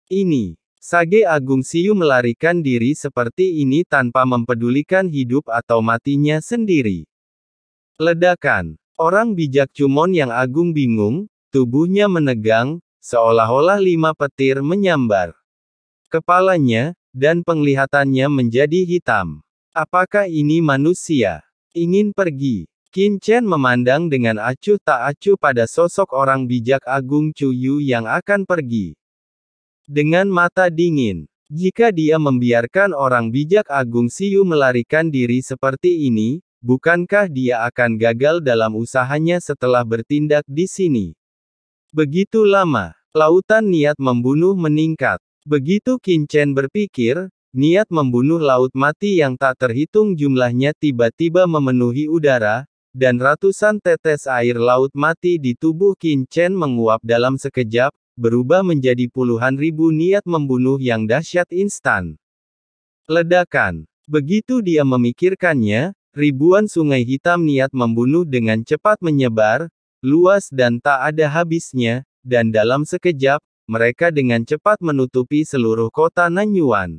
Ini. Sage Agung Siyu melarikan diri seperti ini tanpa mempedulikan hidup atau matinya sendiri. Ledakan. Orang bijak Cumon yang agung bingung, tubuhnya menegang, seolah-olah 5 petir menyambar kepalanya, dan penglihatannya menjadi hitam. Apakah ini manusia? Ingin pergi. Qin Chen memandang dengan acuh tak acuh pada sosok orang bijak Agung Cuyu yang akan pergi. Dengan mata dingin. Jika dia membiarkan orang bijak Agung Siyu melarikan diri seperti ini, bukankah dia akan gagal dalam usahanya setelah bertindak di sini? Begitu lama, lautan niat membunuh meningkat. Begitu Qin Chen berpikir, niat membunuh laut mati yang tak terhitung jumlahnya tiba-tiba memenuhi udara, dan ratusan tetes air laut mati di tubuh Qin Chen menguap dalam sekejap, berubah menjadi puluhan ribu niat membunuh yang dahsyat instan. Ledakan. Begitu dia memikirkannya, ribuan sungai hitam niat membunuh dengan cepat menyebar, luas dan tak ada habisnya, dan dalam sekejap, mereka dengan cepat menutupi seluruh kota Nanyuan.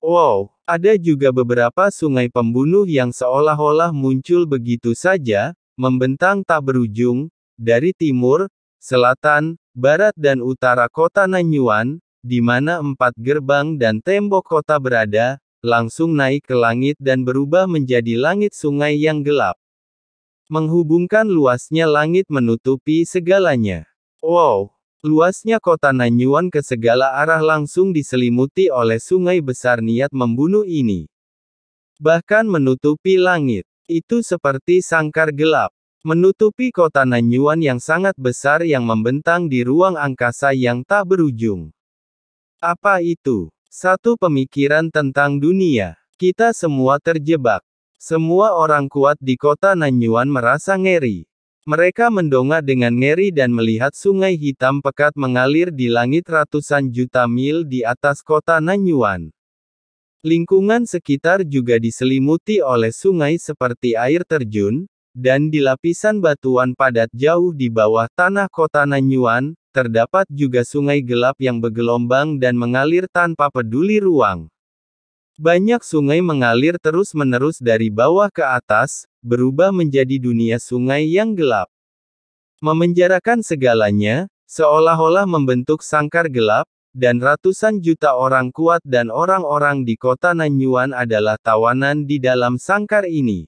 Wow, ada juga beberapa sungai pembunuh yang seolah-olah muncul begitu saja, membentang tak berujung, dari timur, selatan, barat dan utara kota Nanyuan, di mana 4 gerbang dan tembok kota berada, langsung naik ke langit dan berubah menjadi langit sungai yang gelap. Menghubungkan luasnya langit menutupi segalanya. Wow! Luasnya kota Nanyuan ke segala arah langsung diselimuti oleh sungai besar niat membunuh ini. Bahkan menutupi langit. Itu seperti sangkar gelap. Menutupi kota Nanyuan yang sangat besar yang membentang di ruang angkasa yang tak berujung. Apa itu? Satu pemikiran tentang dunia. Kita semua terjebak. Semua orang kuat di kota Nanyuan merasa ngeri. Mereka mendongak dengan ngeri dan melihat sungai hitam pekat mengalir di langit ratusan juta mil di atas kota Nanyuan. Lingkungan sekitar juga diselimuti oleh sungai seperti air terjun, dan di lapisan batuan padat jauh di bawah tanah kota Nanyuan, terdapat juga sungai gelap yang bergelombang dan mengalir tanpa peduli ruang. Banyak sungai mengalir terus-menerus dari bawah ke atas, berubah menjadi dunia sungai yang gelap. Memenjarakan segalanya, seolah-olah membentuk sangkar gelap, dan ratusan juta orang kuat dan orang-orang di kota Nanyuan adalah tawanan di dalam sangkar ini.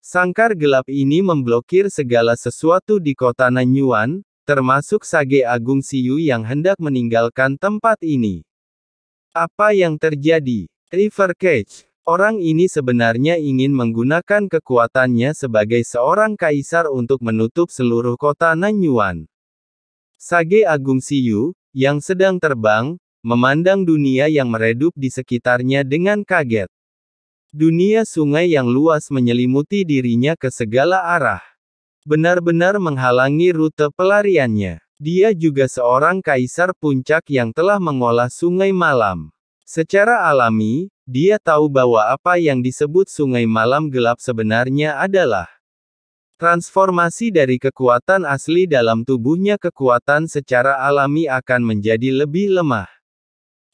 Sangkar gelap ini memblokir segala sesuatu di kota Nanyuan, termasuk Sage Agung Siyu yang hendak meninggalkan tempat ini. Apa yang terjadi? River Cage. Orang ini sebenarnya ingin menggunakan kekuatannya sebagai seorang kaisar untuk menutup seluruh kota Nanyuan. Sage Agung Siyu, yang sedang terbang, memandang dunia yang meredup di sekitarnya dengan kaget. Dunia sungai yang luas menyelimuti dirinya ke segala arah. Benar-benar menghalangi rute pelariannya. Dia juga seorang kaisar puncak yang telah mengolah sungai malam. Secara alami, dia tahu bahwa apa yang disebut sungai malam gelap sebenarnya adalah transformasi dari kekuatan asli dalam tubuhnya. Kekuatan secara alami akan menjadi lebih lemah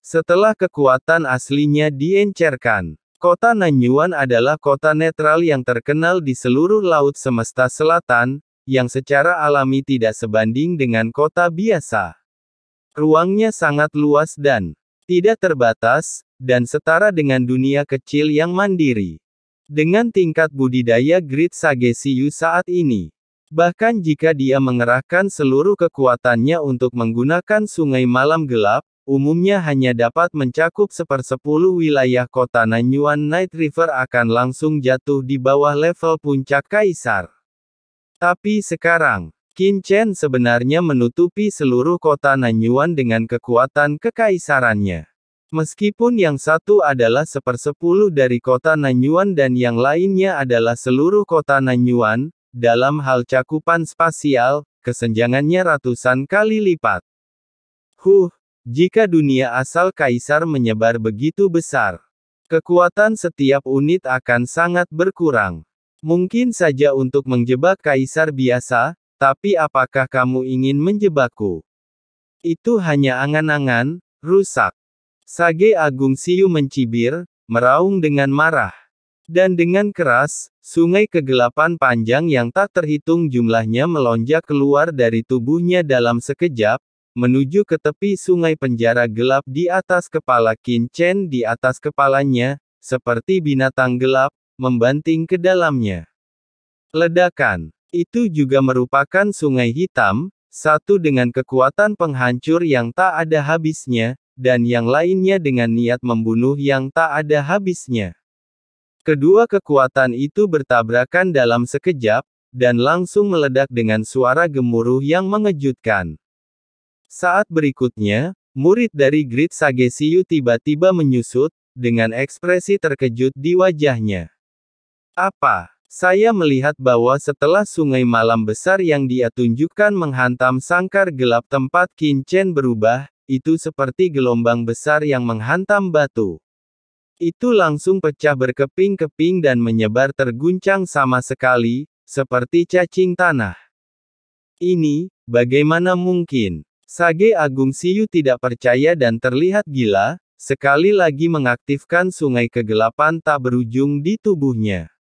setelah kekuatan aslinya diencerkan. Kota Nanyuan adalah kota netral yang terkenal di seluruh laut semesta selatan, yang secara alami tidak sebanding dengan kota biasa. Ruangnya sangat luas dan tidak terbatas, dan setara dengan dunia kecil yang mandiri. Dengan tingkat budidaya Great Sage Siyu saat ini. Bahkan jika dia mengerahkan seluruh kekuatannya untuk menggunakan sungai malam gelap, umumnya hanya dapat mencakup 1/10 wilayah kota Nanyuan. Night River akan langsung jatuh di bawah level puncak kaisar. Tapi sekarang, Qin Chen sebenarnya menutupi seluruh kota Nanyuan dengan kekuatan kekaisarannya. Meskipun yang satu adalah 1/10 dari kota Nanyuan dan yang lainnya adalah seluruh kota Nanyuan, dalam hal cakupan spasial, kesenjangannya ratusan kali lipat. Jika dunia asal kaisar menyebar begitu besar, kekuatan setiap unit akan sangat berkurang. Mungkin saja untuk menjebak kaisar biasa, tapi apakah kamu ingin menjebakku? Itu hanya angan-angan, rusak. Sage Agung Siyu mencibir, meraung dengan marah. Dan dengan keras, sungai kegelapan panjang yang tak terhitung jumlahnya melonjak keluar dari tubuhnya dalam sekejap, menuju ke tepi sungai penjara gelap di atas kepala Qin Chen di atas kepalanya, seperti binatang gelap, membanting ke dalamnya. Ledakan. Itu juga merupakan sungai hitam, satu dengan kekuatan penghancur yang tak ada habisnya, dan yang lainnya dengan niat membunuh yang tak ada habisnya. Kedua kekuatan itu bertabrakan dalam sekejap, dan langsung meledak dengan suara gemuruh yang mengejutkan. Saat berikutnya, murid dari Great Sage Siyu tiba-tiba menyusut, dengan ekspresi terkejut di wajahnya. Apa? Saya melihat bahwa setelah sungai malam besar yang dia tunjukkan menghantam sangkar gelap tempat Qin Chen berubah, itu seperti gelombang besar yang menghantam batu. Itu langsung pecah berkeping-keping dan menyebar terguncang sama sekali, seperti cacing tanah. Ini, bagaimana mungkin? Sage Agung Siyu tidak percaya dan terlihat gila, sekali lagi mengaktifkan sungai kegelapan tak berujung di tubuhnya.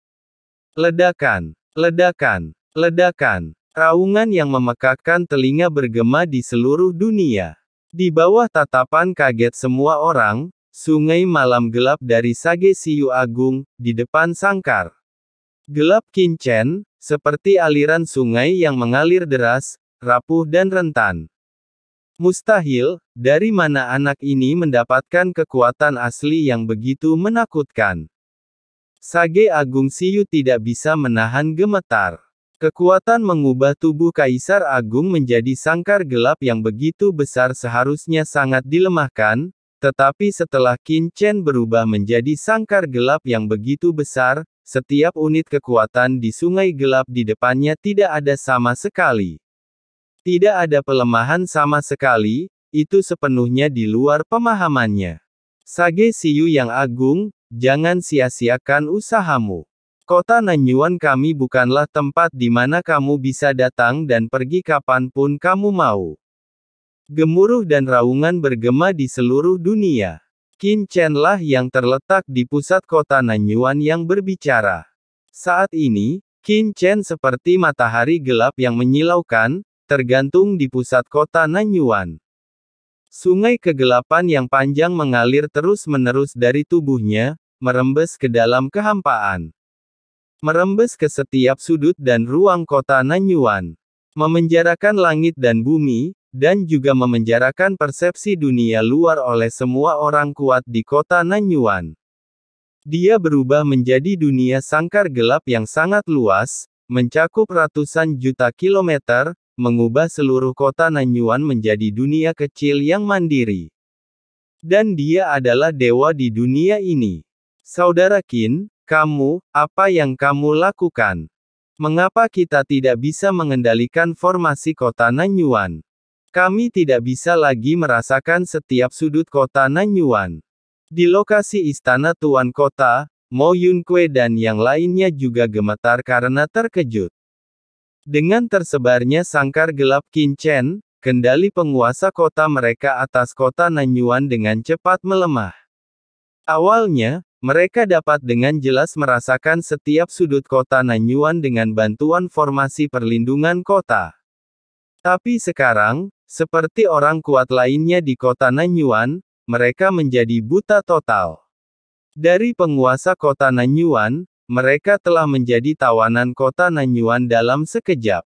Ledakan, ledakan, ledakan. Raungan yang memekakkan telinga bergema di seluruh dunia. Di bawah tatapan kaget semua orang, sungai malam gelap dari Sage Siyu Agung, di depan sangkar gelap Qin Chen, seperti aliran sungai yang mengalir deras, rapuh dan rentan. Mustahil, dari mana anak ini mendapatkan kekuatan asli yang begitu menakutkan? Sage Agung Siyu tidak bisa menahan gemetar. Kekuatan mengubah tubuh Kaisar Agung menjadi sangkar gelap yang begitu besar seharusnya sangat dilemahkan, tetapi setelah Qin Chen berubah menjadi sangkar gelap yang begitu besar, setiap unit kekuatan di sungai gelap di depannya tidak ada sama sekali. Tidak ada pelemahan sama sekali, itu sepenuhnya di luar pemahamannya. Sage Siyu yang agung, jangan sia-siakan usahamu. Kota Nanyuan kami bukanlah tempat di mana kamu bisa datang dan pergi kapanpun kamu mau. Gemuruh dan raungan bergema di seluruh dunia. Qin Chen lah yang terletak di pusat kota Nanyuan yang berbicara. Saat ini, Qin Chen seperti matahari gelap yang menyilaukan, tergantung di pusat kota Nanyuan. Sungai kegelapan yang panjang mengalir terus-menerus dari tubuhnya, merembes ke dalam kehampaan. Merembes ke setiap sudut dan ruang kota Nanyuan. Memenjarakan langit dan bumi, dan juga memenjarakan persepsi dunia luar oleh semua orang kuat di kota Nanyuan. Dia berubah menjadi dunia sangkar gelap yang sangat luas, mencakup ratusan juta kilometer, mengubah seluruh kota Nanyuan menjadi dunia kecil yang mandiri. Dan dia adalah dewa di dunia ini. Saudara Qin, kamu, apa yang kamu lakukan? Mengapa kita tidak bisa mengendalikan formasi kota Nanyuan? Kami tidak bisa lagi merasakan setiap sudut kota Nanyuan. Di lokasi istana Tuan Kota, Mo Yunkue dan yang lainnya juga gemetar karena terkejut. Dengan tersebarnya sangkar gelap Qin Chen, kendali penguasa kota mereka atas kota Nanyuan dengan cepat melemah. Awalnya, mereka dapat dengan jelas merasakan setiap sudut kota Nanyuan dengan bantuan formasi perlindungan kota. Tapi sekarang, seperti orang kuat lainnya di kota Nanyuan, mereka menjadi buta total. Dari penguasa kota Nanyuan, mereka telah menjadi tawanan kota Nanyuan dalam sekejap.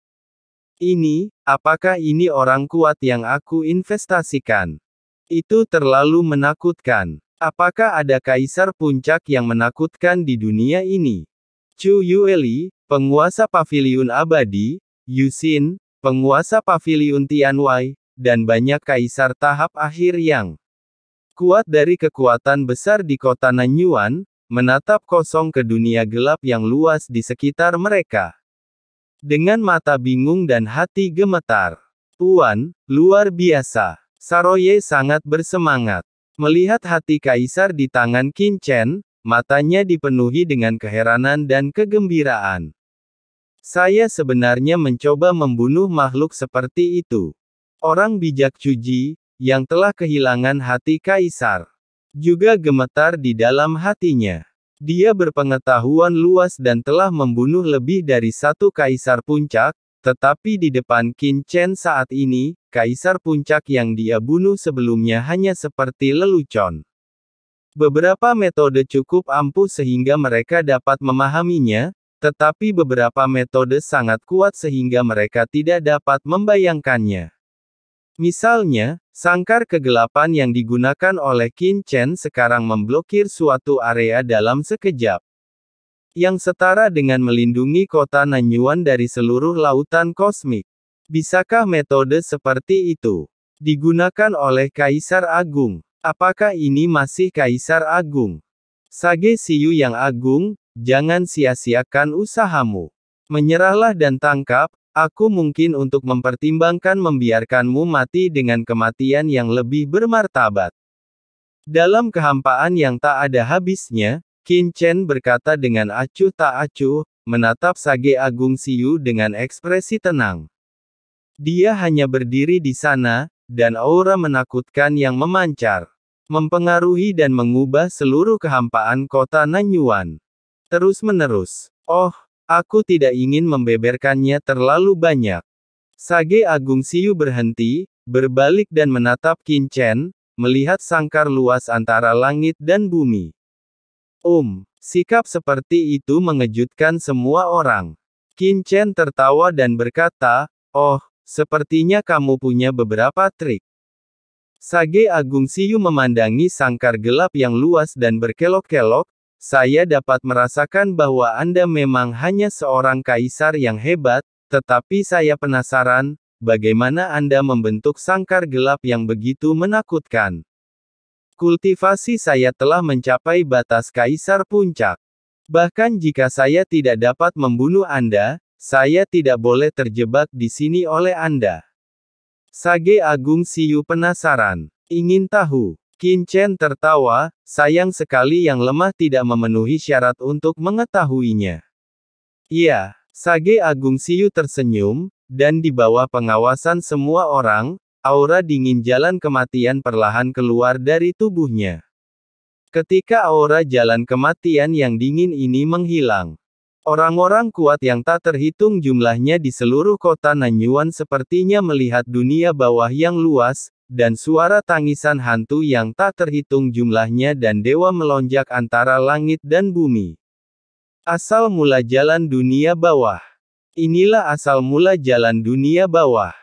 Apakah ini orang kuat yang aku investasikan? Itu terlalu menakutkan. Apakah ada kaisar puncak yang menakutkan di dunia ini? Chu Yueli, penguasa paviliun abadi, Yu Xin, penguasa paviliun Tianwei, dan banyak kaisar tahap akhir yang kuat dari kekuatan besar di kota Nanyuan, menatap kosong ke dunia gelap yang luas di sekitar mereka. Dengan mata bingung dan hati gemetar. Tuan, luar biasa. Saroye sangat bersemangat. Melihat hati kaisar di tangan Qin Chen, matanya dipenuhi dengan keheranan dan kegembiraan. Saya sebenarnya mencoba membunuh makhluk seperti itu. Orang bijak Chuji, yang telah kehilangan hati kaisar, juga gemetar di dalam hatinya. Dia berpengetahuan luas dan telah membunuh lebih dari satu kaisar puncak, tetapi di depan Qin Chen saat ini, kaisar puncak yang dia bunuh sebelumnya hanya seperti lelucon. Beberapa metode cukup ampuh sehingga mereka dapat memahaminya, tetapi beberapa metode sangat kuat sehingga mereka tidak dapat membayangkannya. Misalnya, sangkar kegelapan yang digunakan oleh Qin Chen sekarang memblokir suatu area dalam sekejap. Yang setara dengan melindungi kota Nanyuan dari seluruh lautan kosmik. Bisakah metode seperti itu digunakan oleh Kaisar Agung? Apakah ini masih Kaisar Agung? Sage Siyu yang agung, jangan sia-siakan usahamu. Menyerahlah dan tangkap. Aku mungkin untuk mempertimbangkan membiarkanmu mati dengan kematian yang lebih bermartabat. Dalam kehampaan yang tak ada habisnya, Qin Chen berkata dengan acuh tak acuh, menatap Sage Agung Siyu dengan ekspresi tenang. Dia hanya berdiri di sana, dan aura menakutkan yang memancar, mempengaruhi dan mengubah seluruh kehampaan kota Nanyuan. Terus-menerus. Oh, aku tidak ingin membeberkannya terlalu banyak. Sage Agung Siyu berhenti, berbalik dan menatap Qin Chen, melihat sangkar luas antara langit dan bumi. Sikap seperti itu mengejutkan semua orang. Qin Chen tertawa dan berkata, "Oh, sepertinya kamu punya beberapa trik." Sage Agung Siyu memandangi sangkar gelap yang luas dan berkelok-kelok. Saya dapat merasakan bahwa Anda memang hanya seorang kaisar yang hebat, tetapi saya penasaran, bagaimana Anda membentuk sangkar gelap yang begitu menakutkan. Kultivasi saya telah mencapai batas kaisar puncak. Bahkan jika saya tidak dapat membunuh Anda, saya tidak boleh terjebak di sini oleh Anda. Sage Agung Siyu penasaran, ingin tahu. Qin Chen tertawa, sayang sekali yang lemah tidak memenuhi syarat untuk mengetahuinya. Iya, Sage Agung Siyu tersenyum, dan di bawah pengawasan semua orang, aura dingin jalan kematian perlahan keluar dari tubuhnya. Ketika aura jalan kematian yang dingin ini menghilang, orang-orang kuat yang tak terhitung jumlahnya di seluruh kota Nanyuan sepertinya melihat dunia bawah yang luas, dan suara tangisan hantu yang tak terhitung jumlahnya dan dewa melonjak antara langit dan bumi. Asal mula jalan dunia bawah. Inilah asal mula jalan dunia bawah.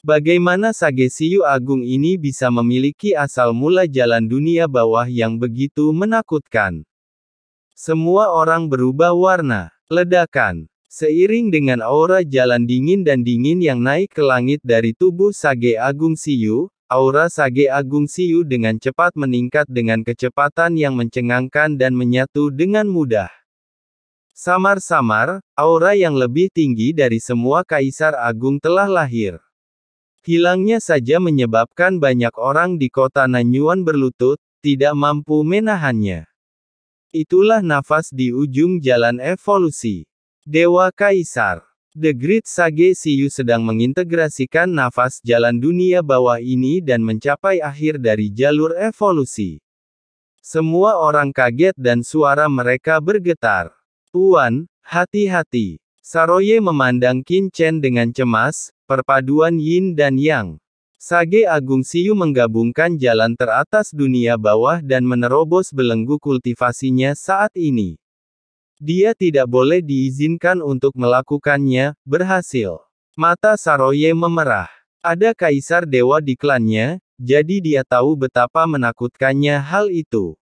Bagaimana Sage Siyu Agung ini bisa memiliki asal mula jalan dunia bawah yang begitu menakutkan? Semua orang berubah warna. Ledakan. Seiring dengan aura jalan dingin dan dingin yang naik ke langit dari tubuh Sage Agung Siyu, aura Sage Agung Siyu dengan cepat meningkat dengan kecepatan yang mencengangkan dan menyatu dengan mudah. Samar-samar, aura yang lebih tinggi dari semua kaisar agung telah lahir. Hilangnya saja menyebabkan banyak orang di kota Nanyuan berlutut, tidak mampu menahannya. Itulah nafas di ujung jalan evolusi. Dewa Kaisar. The Great Sage Siyu sedang mengintegrasikan nafas jalan dunia bawah ini dan mencapai akhir dari jalur evolusi. Semua orang kaget dan suara mereka bergetar. Tuan, hati-hati. Saroye memandang Qin Chen dengan cemas, perpaduan yin dan yang. Sage Agung Siyu menggabungkan jalan teratas dunia bawah dan menerobos belenggu kultivasinya saat ini. Dia tidak boleh diizinkan untuk melakukannya, berhasil. Mata Saroye memerah. Ada kaisar dewa di klannya, jadi dia tahu betapa menakutkannya hal itu.